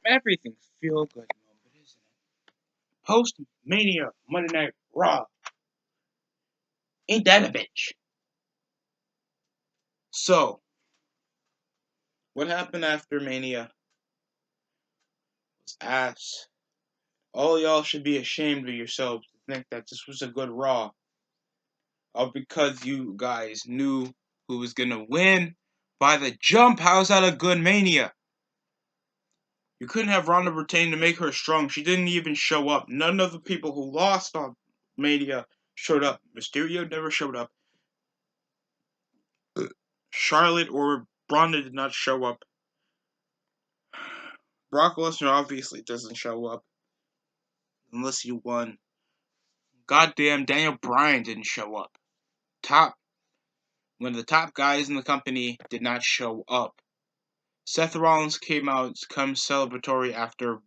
Everything's feel good moment, isn't it? Post Mania Monday Night Raw. Ain't that a bitch? So, what happened after Mania was ass. All y'all should be ashamed of yourselves to think that this was a good Raw. All because you guys knew who was gonna win by the jump. How's that a good Mania? You couldn't have Ronda retain to make her strong. She didn't even show up. None of the people who lost on Mania showed up. Mysterio never showed up. Charlotte or Ronda did not show up. Brock Lesnar obviously doesn't show up. Unless you won. Goddamn Daniel Bryan didn't show up. One of the top guys in the company did not show up. Seth Rollins came out celebratory after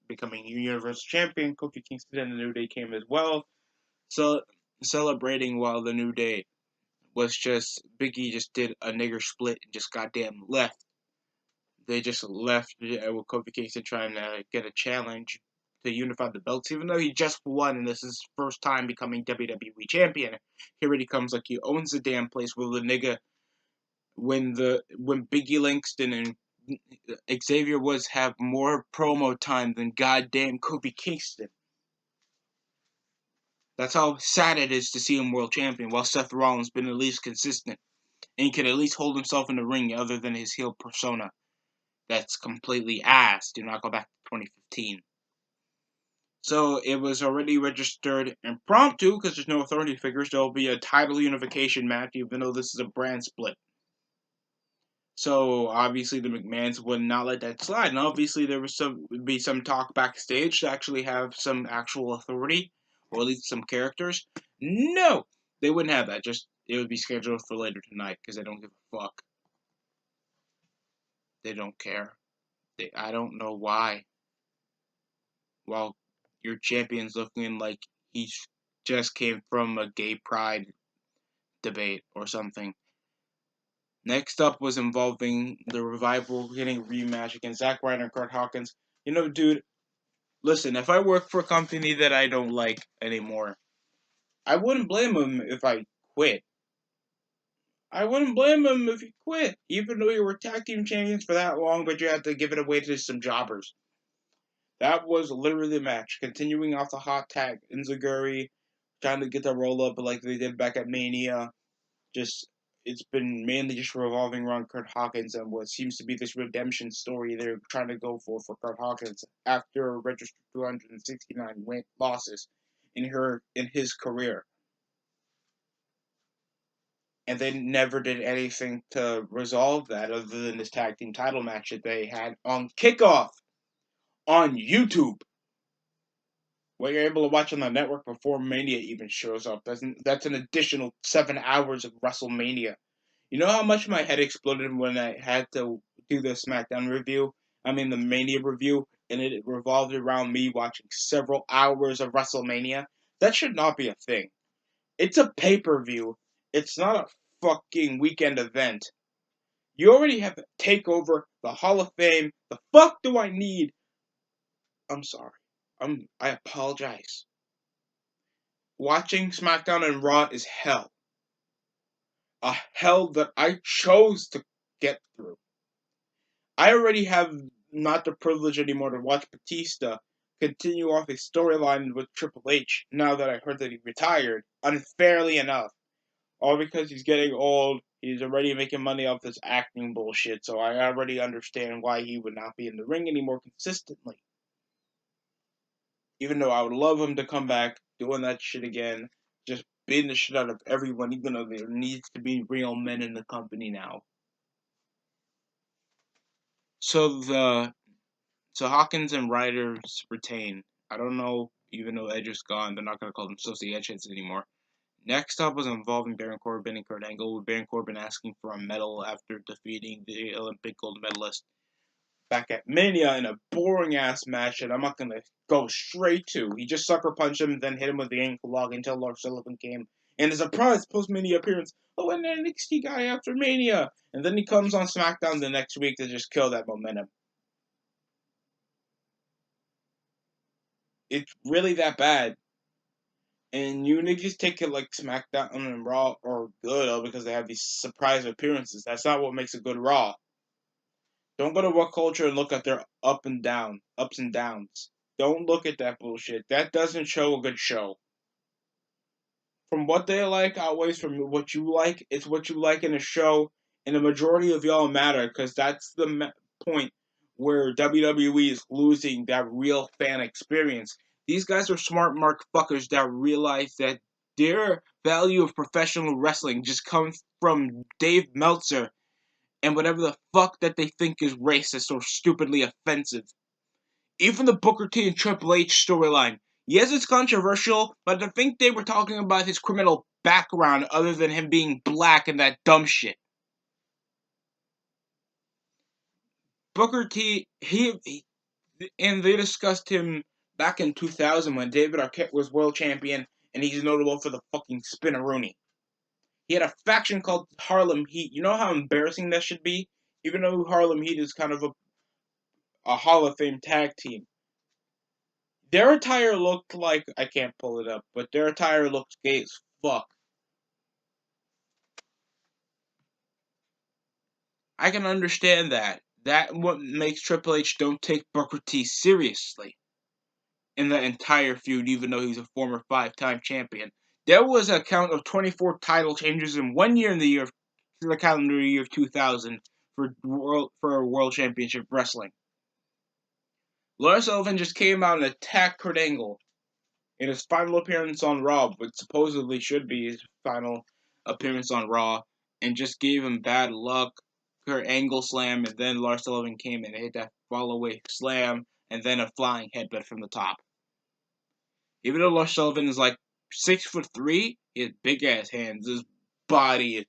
becoming Universal Champion. Kofi Kingston and the New Day came as well. So celebrating while the New Day was just Biggie just did a nigger split and just goddamn left. They just left with Kofi Kingston trying to get a challenge to unify the belts, even though he just won and this is his first time becoming WWE champion. Here he comes like he owns the damn place with the nigga when Biggie Langston and Xavier Woods have more promo time than goddamn Kofi Kingston. That's how sad it is to see him world champion, while Seth Rollins been at least consistent and can at least hold himself in the ring other than his heel persona. That's completely ass. Do not go back to 2015. So it was already registered impromptu because there's no authority figures. There will be a title unification match, even though this is a brand split. So obviously the McMahons would not let that slide, and obviously there would be some talk backstage to actually have some actual authority, or at least some characters. No, they wouldn't have that. Just it would be scheduled for later tonight because they don't give a fuck. They don't care. I don't know why. While your champion's looking like he just came from a gay pride debate or something. Next up was involving the Revival getting a rematch against Zack Ryder and Curt Hawkins. You know, dude, listen, if I work for a company that I don't like anymore, I wouldn't blame him if I quit. I wouldn't blame him if he quit, even though you were tag team champions for that long, but you had to give it away to some jobbers. That was literally the match. Continuing off the hot tag, Enziguri trying to get the roll up like they did back at Mania. It's been mainly just revolving around Curt Hawkins and what seems to be this redemption story they're trying to go for Curt Hawkins after a registered 269 losses in his career. And they never did anything to resolve that other than this tag team title match that they had on Kickoff on YouTube. What you're able to watch on the network before Mania even shows up. That's an additional 7 hours of WrestleMania. You know how much my head exploded when I had to do the SmackDown review? I mean the Mania review, and it revolved around me watching several hours of WrestleMania? That should not be a thing. It's a pay-per-view. It's not a fucking weekend event. You already have TakeOver, the Hall of Fame. The fuck do I need? I'm sorry. I apologize. Watching SmackDown and Raw is hell. A hell that I chose to get through. I already have not the privilege anymore to watch Batista continue off his storyline with Triple H now that I heard that he retired, unfairly enough. All because he's getting old, he's already making money off this acting bullshit, so I already understand why he would not be in the ring anymore consistently. Even though I would love him to come back doing that shit again, just beating the shit out of everyone, even though there needs to be real men in the company now. So Hawkins and Ryder's retain. I don't know, even though Edge is gone, they're not going to call themselves the Edgeheads anymore. Next up was involving Baron Corbin and Kurt Angle, with Baron Corbin asking for a medal after defeating the Olympic gold medalist back at Mania in a boring-ass match that I'm not going to go straight to. He just sucker punched him, then hit him with the ankle lock until Lars Sullivan came. And a surprise post-Mania appearance. Oh, an NXT guy after Mania. And then he comes on SmackDown the next week to just kill that momentum. It's really that bad. And you niggas take it like SmackDown and Raw are good because they have these surprise appearances. That's not what makes a good Raw. Don't go to What Culture and look at their ups and downs. Don't look at that bullshit. That doesn't show a good show. From what they like outweighs from what you like. It's what you like in a show, and the majority of y'all matter because that's the point where WWE is losing that real fan experience. These guys are smart mark fuckers that realize that their value of professional wrestling just comes from Dave Meltzer and whatever the fuck that they think is racist or stupidly offensive. Even the Booker T and Triple H storyline. Yes, it's controversial, but I think they were talking about his criminal background other than him being black and that dumb shit. Booker T, and they discussed him back in 2000 when David Arquette was world champion, and he's notable for the fucking spinneroonie. He had a faction called Harlem Heat. You know how embarrassing that should be? Even though Harlem Heat is kind of a Hall of Fame tag team. Their attire looked like, I can't pull it up, but their attire looked gay as fuck. I can understand that. That what makes Triple H don't take Booker T seriously in the entire feud, even though he's a former 5-time champion. There was a count of 24 title changes in 1 year in the calendar year of 2000 for World Championship Wrestling. Lars Sullivan just came out and attacked Kurt Angle in his final appearance on Raw, but supposedly should be his final appearance on Raw, and just gave him bad luck. Kurt Angle slam, and then Lars Sullivan came and hit that fall away slam, and then a flying headbutt from the top. Even though Lars Sullivan is like 6'3", he has big ass hands. His body is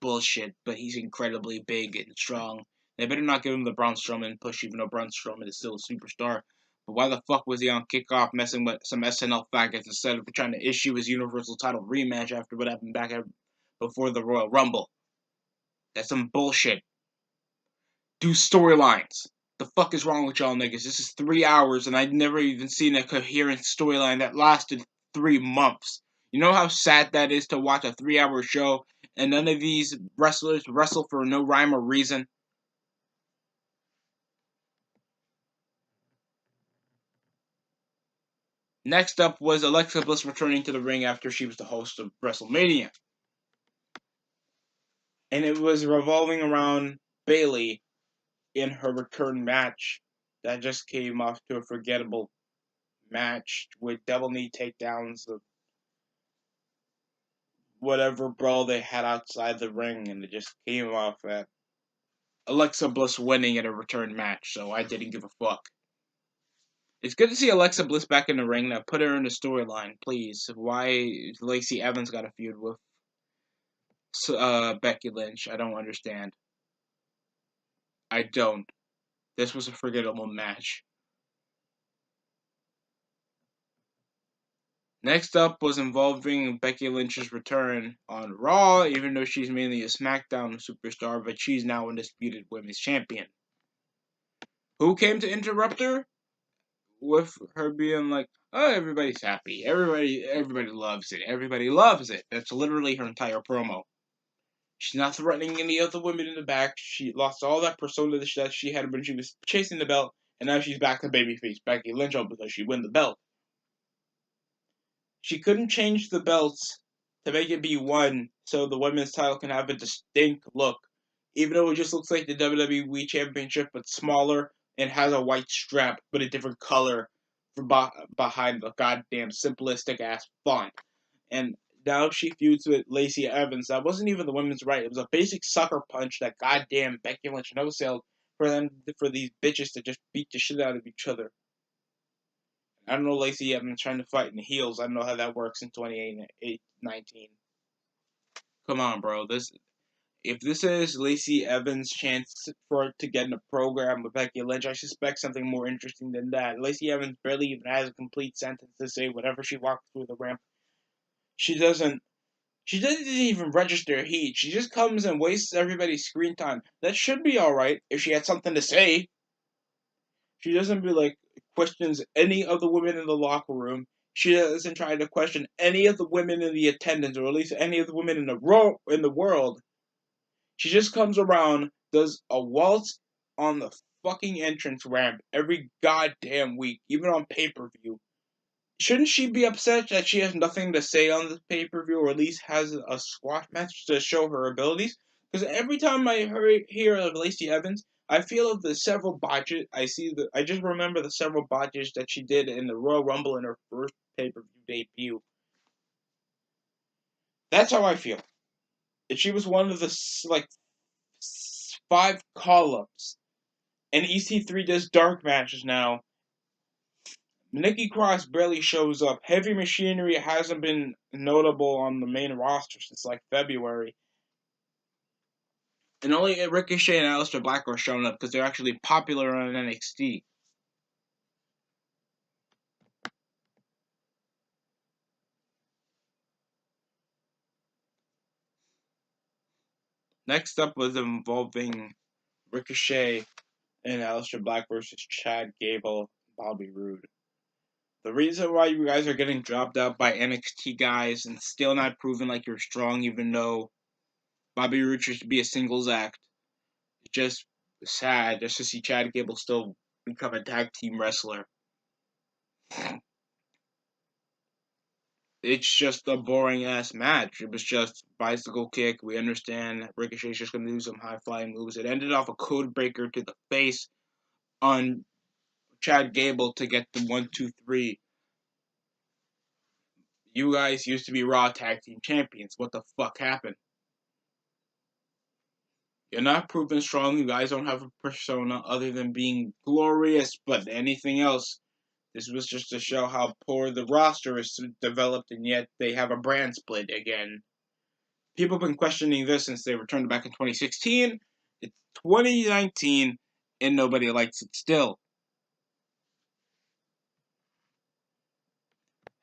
bullshit, but he's incredibly big and strong. They better not give him the Braun Strowman push, even though Braun Strowman is still a superstar. But why the fuck was he on Kickoff messing with some SNL faggots instead of trying to issue his Universal title rematch after what happened back before the Royal Rumble? That's some bullshit. Do storylines. The fuck is wrong with y'all niggas? This is 3 hours and I've never even seen a coherent storyline that lasted 3 months. You know how sad that is to watch a 3-hour show and none of these wrestlers wrestle for no rhyme or reason? Next up was Alexa Bliss returning to the ring after she was the host of WrestleMania. And it was revolving around Bayley in her return match that just came off to a forgettable match with double knee takedowns of whatever brawl they had outside the ring, and it just came off at Alexa Bliss winning in a return match, so I didn't give a fuck. It's good to see Alexa Bliss back in the ring. Now put her in the storyline, please. Why Lacey Evans got a feud with Becky Lynch? I don't understand. I don't. This was a forgettable match. Next up was involving Becky Lynch's return on Raw, even though she's mainly a SmackDown superstar, but she's now undisputed women's champion. Who came to interrupt her? With her being like, oh, everybody's happy. Everybody loves it. Everybody loves it. That's literally her entire promo. She's not threatening any other women in the back. She lost all that persona that she had when she was chasing the belt, and now she's back to babyface Becky Lynch because she won the belt. She couldn't change the belts to make it be one so the women's title can have a distinct look. Even though it just looks like the WWE Championship but smaller and has a white strap but a different color behind the goddamn simplistic ass font. And now she feuds with Lacey Evans. That wasn't even the women's right. It was a basic sucker punch that goddamn Becky Lynch no-sold for these bitches to just beat the shit out of each other. I don't know Lacey Evans trying to fight in the heels. I don't know how that works in 2019. Come on, bro. If this is Lacey Evans' chance to get in a program with Becky Lynch, I suspect something more interesting than that. Lacey Evans barely even has a complete sentence to say whenever she walks through the ramp. She doesn't even register heat. She just comes and wastes everybody's screen time. That should be alright if she had something to say. She doesn't be like questions any of the women in the locker room. She doesn't try to question any of the women in the attendance, or at least any of the women in the world. She just comes around, does a waltz on the fucking entrance ramp every goddamn week, even on pay-per-view. Shouldn't she be upset that she has nothing to say on the pay-per-view, or at least has a squash match to show her abilities? Because every time I hear of Lacey Evans, I feel of the several botches. I just remember the several botches that she did in the Royal Rumble in her first pay-per-view debut. That's how I feel. And she was one of the 5 call-ups. And EC3 does dark matches now. Nikki Cross barely shows up. Heavy Machinery hasn't been notable on the main roster since like February. And only Ricochet and Aleister Black are showing up because they're actually popular on NXT. Next up was involving Ricochet and Aleister Black versus Chad Gable, Bobby Roode. The reason why you guys are getting dropped out by NXT guys and still not proving like you're strong, even though Bobby Roode should be a singles act, it's just sad just to see Chad Gable still become a tag team wrestler. It's just a boring ass match. It was just bicycle kick. We understand Ricochet's just gonna do some high flying moves. It ended off a code breaker to the face on Chad Gable to get the 1-2-3. You guys used to be Raw Tag Team Champions. What the fuck happened? You're not proven strong. You guys don't have a persona other than being glorious, but anything else. This was just to show how poor the roster is developed, and yet they have a brand split again. People have been questioning this since they returned back in 2016. It's 2019, and nobody likes it still.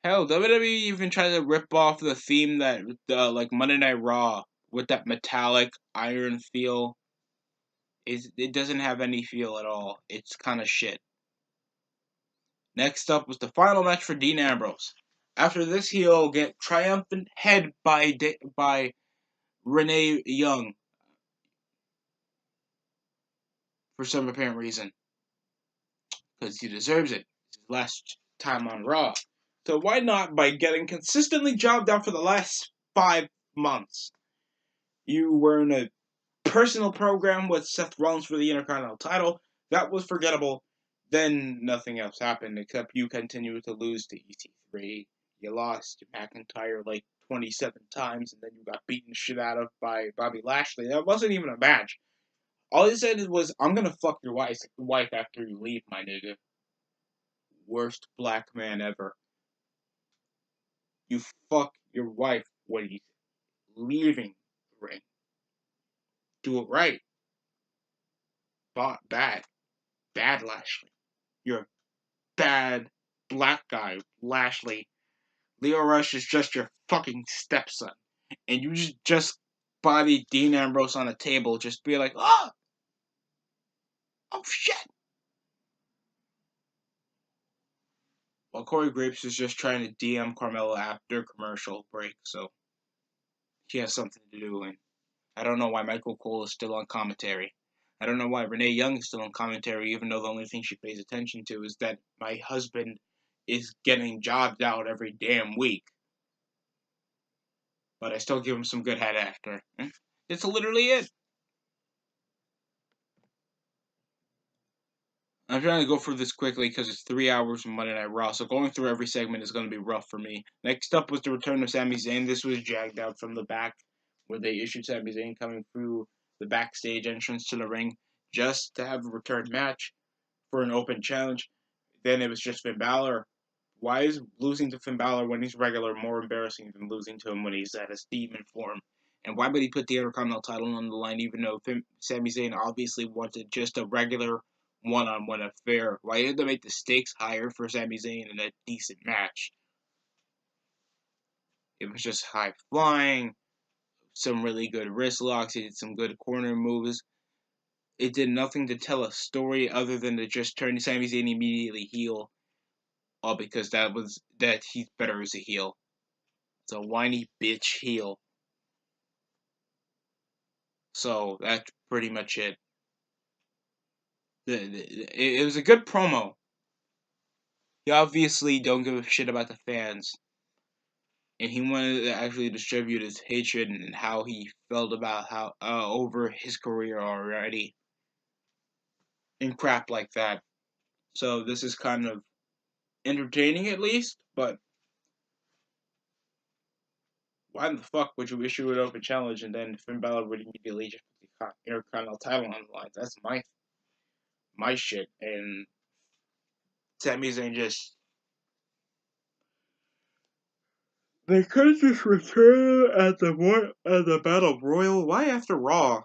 Hell, WWE even tried to rip off the theme that, like Monday Night Raw, with that metallic iron feel. It doesn't have any feel at all. It's kind of shit. Next up was the final match for Dean Ambrose. After this, he'll get triumphant head by Renee Young for some apparent reason. Because he deserves it. It's his last time on Raw. So why not by getting consistently jobbed out for the last 5 months? You were in a personal program with Seth Rollins for the Intercontinental title. That was forgettable. Then nothing else happened except you continued to lose to EC3. You lost to McIntyre like 27 times, and then you got beaten shit out of by Bobby Lashley. That wasn't even a match. All he said was, "I'm gonna fuck your wife after you leave, my nigga." Worst black man ever. You fuck your wife when he's leaving the ring. Do it right. Bad Lashley. You're a bad black guy, Lashley. Leo Rush is just your fucking stepson. And you just body Dean Ambrose on a table, just be like, oh shit. While Corey Graves is just trying to DM Carmelo after commercial break, so he has something to do. And I don't know why Michael Cole is still on commentary. I don't know why Renee Young is still on commentary, even though the only thing she pays attention to is that my husband is getting jobbed out every damn week. But I still give him some good head after. It's literally it. I'm trying to go through this quickly because it's 3 hours from Monday Night Raw, so going through every segment is going to be rough for me. Next up was the return of Sami Zayn. This was jagged out from the back, where they issued Sami Zayn coming through the backstage entrance to the ring just to have a return match for an open challenge. Then it was just Finn Balor. Why is losing to Finn Balor when he's regular more embarrassing than losing to him when he's at his demon form? And why would he put the Intercontinental title on the line even though Sami Zayn obviously wanted just a regular one-on-one affair? Why did they make the stakes higher for Sami Zayn in a decent match? It was just high flying, some really good wrist locks, he did some good corner moves. it did nothing to tell a story other than to just turn Sami Zayn immediately heel, all because that he's better as a heel. It's a whiny bitch heel. So that's pretty much it. It was a good promo. He obviously don't give a shit about the fans, and he wanted to actually distribute his hatred and how he felt about how over his career already and crap like that. So this is kind of entertaining at least, but why the fuck would you issue an open challenge and then Finn Balor would immediately just put the Intercontinental title on the line? That's my shit, and Sami Zayn just. They could just return at the Battle Royal. Why after Raw?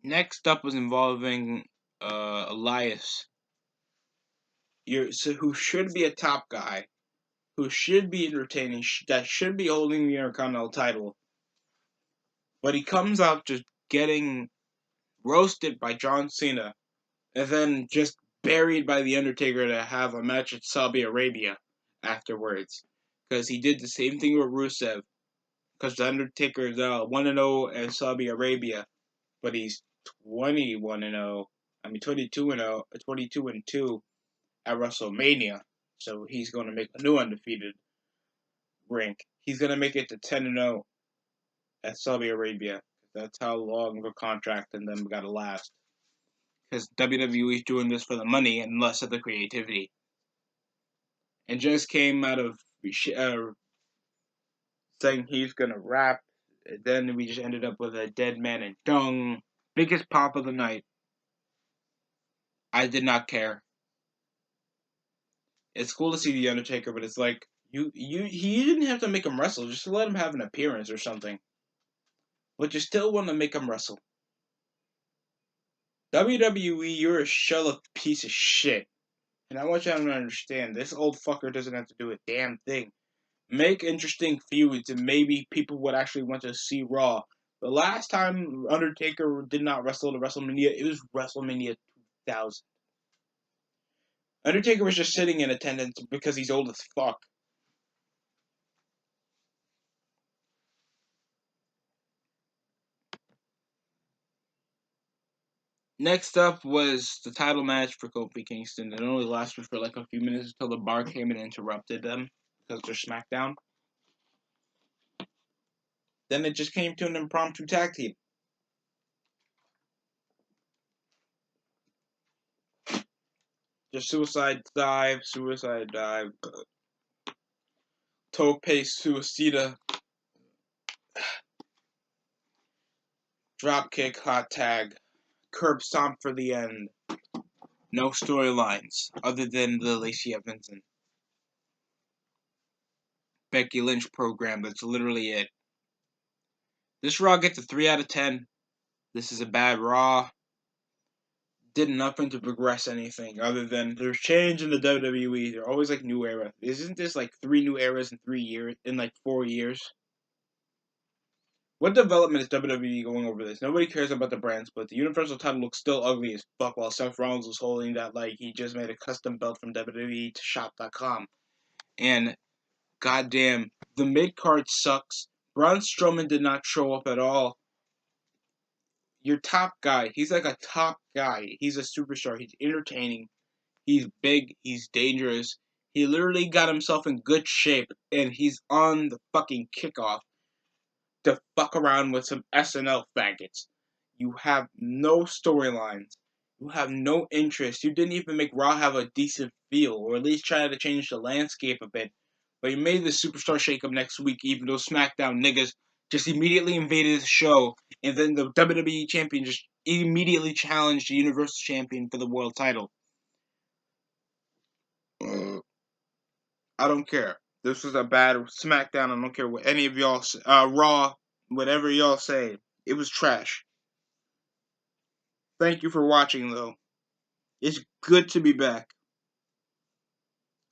Next up was involving Elias, who should be a top guy, who should be entertaining, that should be holding the Intercontinental title, but he comes out just getting roasted by John Cena, and then just buried by The Undertaker to have a match at Saudi Arabia afterwards. Because he did the same thing with Rusev. Because The Undertaker is 1-0 in Saudi Arabia, but he's 21-0. I mean 22-0, 22-2 at WrestleMania. So he's going to make a new undefeated rank. He's going to make it to 10-0 at Saudi Arabia. That's how long of a contract and them got to last. Because WWE is doing this for the money and less of the creativity. And just came out of saying he's going to rap. Then we just ended up with a dead man and dung. Biggest pop of the night. I did not care. It's cool to see The Undertaker, but it's like, he didn't have to make him wrestle. Just let him have an appearance or something. But you still want to make him wrestle. WWE, you're a shell of piece of shit. And I want you to understand, this old fucker doesn't have to do a damn thing. Make interesting feuds, and maybe people would actually want to see Raw. The last time Undertaker did not wrestle at WrestleMania, it was WrestleMania 2000. Undertaker was just sitting in attendance because he's old as fuck. Next up was the title match for Kofi Kingston. It only lasted for like a few minutes until the bar came and interrupted them because they're SmackDown. Then it just came to an impromptu tag team. Just suicide dive, tope suicida, dropkick, hot tag, curb stomp for the end. No storylines other than the Lacey Evans and Becky Lynch program. That's literally it. This Raw gets a 3 out of 10. This is a bad Raw. Did nothing to progress anything other than there's change in the WWE. They're always like new era. Isn't this like 3 new eras in 3 years? In like 4 years? What development is WWE going over this? Nobody cares about the brand split. The Universal title looks still ugly as fuck while Seth Rollins was holding that like he just made a custom belt from WWE to shop.com. And goddamn, the mid card sucks. Braun Strowman did not show up at all. Your top guy, he's like a top guy. He's a superstar. He's entertaining. He's big. He's dangerous. He literally got himself in good shape, and he's on the fucking kickoff to fuck around with some SNL faggots. You have no storylines. You have no interest. You didn't even make Raw have a decent feel, or at least try to change the landscape a bit. But you made the Superstar Shakeup next week, even though SmackDown niggas just immediately invaded the show, and then the WWE Champion just immediately challenged the Universal Champion for the World Title. I don't care. This was a bad SmackDown. I don't care what any of y'all say. Raw, whatever y'all say. It was trash. Thank you for watching, though. It's good to be back.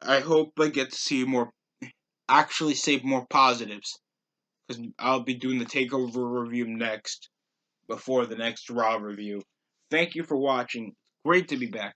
I hope I get to see more, actually say more positives, because I'll be doing the TakeOver review next, before the next Raw review. Thank you for watching. Great to be back.